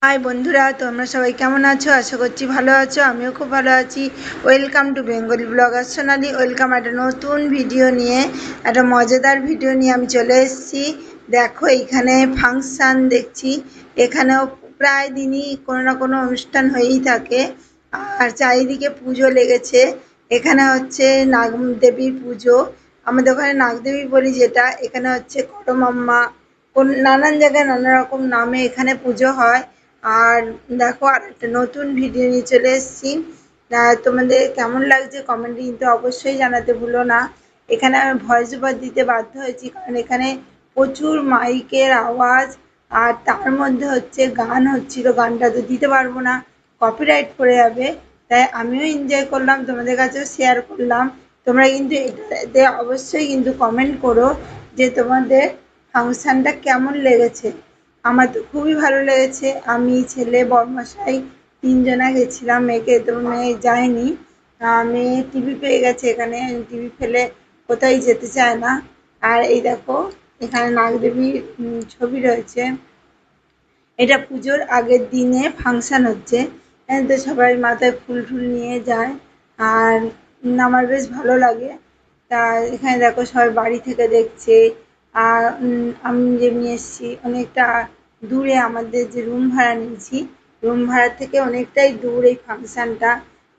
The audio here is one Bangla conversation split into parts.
হাই বন্ধুরা, তোমরা সবাই কেমন আছো? আশা করছি ভালো আছো। আমিও খুব ভালো আছি। Welcome to Bengali blogger Sonali. Welcome একটা নতুন ভিডিও নিয়ে, একটা মজাদার ভিডিও নিয়ে আমি চলে এসেছি। দেখো, এইখানে ফাংশান দেখছি। এখানেও প্রায় দিনই কোনো না কোনো অনুষ্ঠান হয়েই থাকে, আর চারিদিকে পুজো লেগেছে। এখানে হচ্ছে নাগদেবীর পুজো। আমাদের ওখানে নাগদেবী বলি, যেটা এখানে হচ্ছে করমাম্মা। নানান জায়গায় নানা রকম নামে এখানে পুজো হয়। আর দেখো, আর একটা নতুন ভিডিও নিয়ে চলে এসেছি। তোমাদের কেমন লাগছে কমেন্টে কিন্তু অবশ্যই জানাতে ভুলো না। এখানে আমি ভয়েস ওভার দিতে বাধ্য হয়েছি, কারণ এখানে প্রচুর মাইকের আওয়াজ, আর তার মধ্যে হচ্ছে গান হচ্ছিল। গানটা তো দিতে পারবো না, কপিরাইট পড়ে যাবে। তাই আমিও এনজয় করলাম, তোমাদের কাছেও শেয়ার করলাম। তোমরা কিন্তু এটাতে অবশ্যই কিন্তু কমেন্ট করো যে তোমাদের ফাংশানটা কেমন লেগেছে। আমার তো খুবই ভালো লেগেছে। আমি, ছেলে, বরমশাই তিনজনা গেছিলাম। মেয়েকে তো মেয়ে যায়নি। মেয়ে টিভি পেয়ে গেছে এখানে, টিভি ফেলে কোথায় যেতে চায় না। আর এই দেখো, এখানে নাগদেবীর ছবি রয়েছে। এটা পুজোর আগের দিনে ফাংশান হচ্ছে। তো সবাই মাথায় ফুল টুল নিয়ে যায়। আর আমার বেশ ভালো লাগে। তা এখানে দেখো, সবাই বাড়ি থেকে দেখছে। আর আমি যেমনি এসেছি অনেকটা দূরে, আমাদের যে রুম ভাড়া নিয়েছি, রুম ভাড়া থেকে অনেকটাই দূর এই ফাংশানটা,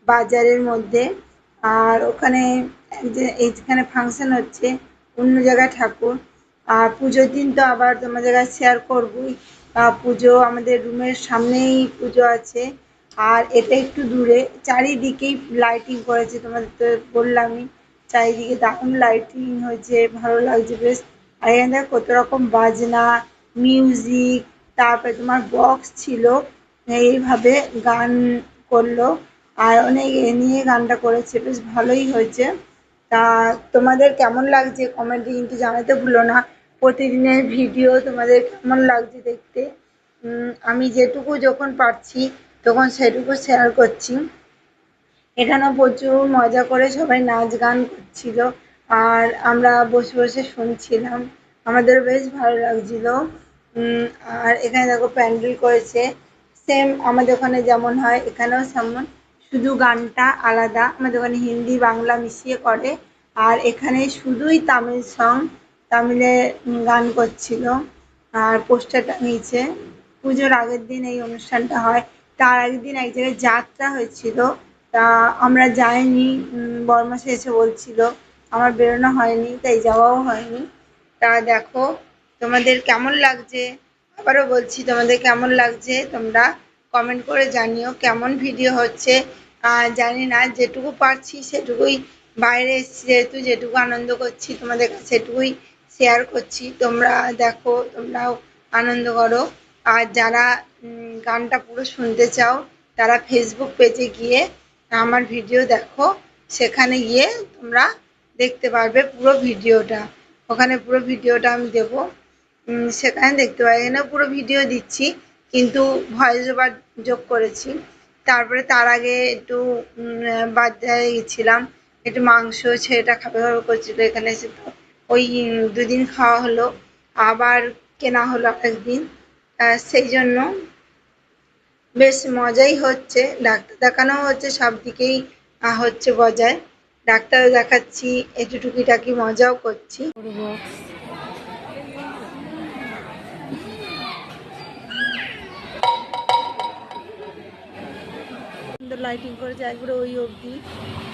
বাজারের মধ্যে। আর ওখানে এইখানে ফাংশান হচ্ছে, অন্য জায়গায় ঠাকুর। আর পুজোর দিন তো আবার তোমাদের কাছে শেয়ার করবই। পুজো আমাদের রুমের সামনেই পুজো আছে। আর এটা একটু দূরে, চারিদিকেই লাইটিং করেছে, তোমাদের তো বললামই। চারিদিকে দারুণ লাইটিং হয়েছে, ভালো লাগছে বেশ। আর এখানে দেখো কত রকম বাজনা, মিউজিক, তারপরে তোমার বক্স ছিল। এইভাবে গান করলো, আর অনেক এ নিয়ে গানটা করেছে, বেশ ভালোই হয়েছে। তা তোমাদের কেমন লাগছে কমেন্টে কিন্তু জানাতে ভুলো না। প্রতিদিনের ভিডিও তোমাদের কেমন লাগছে দেখতে। আমি যেটুকু যখন পারছি তখন সেটুকু শেয়ার করছি। এখানেও প্রচুর মজা করে সবাই নাচ গান করছিল, আর আমরা বসে বসে শুনছিলাম। আমাদের বেশ ভালো লাগছিল। আর এখানে দেখো প্যান্ডেল করেছে, সেম আমাদের ওখানে যেমন হয় এখানেও তেমন, শুধু গানটা আলাদা। আমাদের ওখানে হিন্দি বাংলা মিশিয়ে করে, আর এখানে শুধুই তামিল সং, তামিলে গান করছিল। আর পোস্টার টাঙিয়েছে। পুজোর আগের দিন এই অনুষ্ঠানটা হয়। তার আগের দিন এক জায়গায় যাত্রা হয়েছিল, তা আমরা যাইনি। বরমাসে এসে বলছিল, আমার বেরোনো হয়নি, তাই যাওয়াও হয়নি। তা দেখো, তোমাদের কেমন লাগছে, আবারও বলছি তোমাদের কেমন লাগছে তোমরা কমেন্ট করে জানিও। কেমন ভিডিও হচ্ছে জানি না, যেটুকু পারছি সেটুকুই। বাইরে এসেছি যেহেতু, যেটুকু আনন্দ করছি তোমাদের কাছে সেটুকুই শেয়ার করছি। তোমরা দেখো, তোমরাও আনন্দ করো। আর যারা গানটা পুরো শুনতে চাও, তারা ফেসবুক পেজে গিয়ে আমার ভিডিও দেখো। সেখানে গিয়ে তোমরা দেখতে পারবে পুরো ভিডিওটা। ওখানে পুরো ভিডিওটা আমি দেবো, সেখানে দেখতে পাবে। এখানেও পুরো ভিডিও দিচ্ছি, কিন্তু ভয়েস ওভার যোগ করেছি। তারপরে তার আগে একটু বাজারে গেছিলাম, একটু মাংস ছেলেটা খাবে খাবে করছিল। এখানে এসে তো ওই দুদিন খাওয়া হলো, আবার কেনা হলো একদিন। সেই জন্য বেশ মজাই হচ্ছে। ডাক্তার দেখানো হচ্ছে, সব দিকেই হচ্ছে বজায়। ডাক্তারও দেখাচ্ছি, একটু টুকিটাকি মজাও করছি। সুন্দর লাইটিং করেছে একবারে ওই অবধি।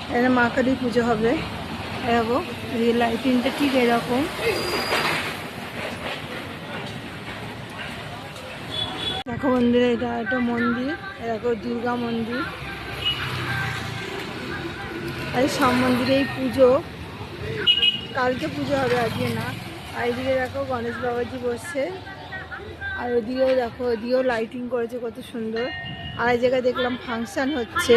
এখানে মা কালী পুজো হবে। দেখো এই লাইটিংটা ঠিক এরকম। দেখো মন্দিরে, এটা একটা মন্দির, দেখো দুর্গা মন্দির। আর সব মন্দিরেই পুজো, কালকে পুজো হবে, আজকে না। আর এদিকে দেখো গণেশ বাবাজি বসছে। আর ওদিকেও দেখো, ওদিকেও লাইটিং করেছে কত সুন্দর। আর এই জায়গায় দেখলাম ফাংশান হচ্ছে।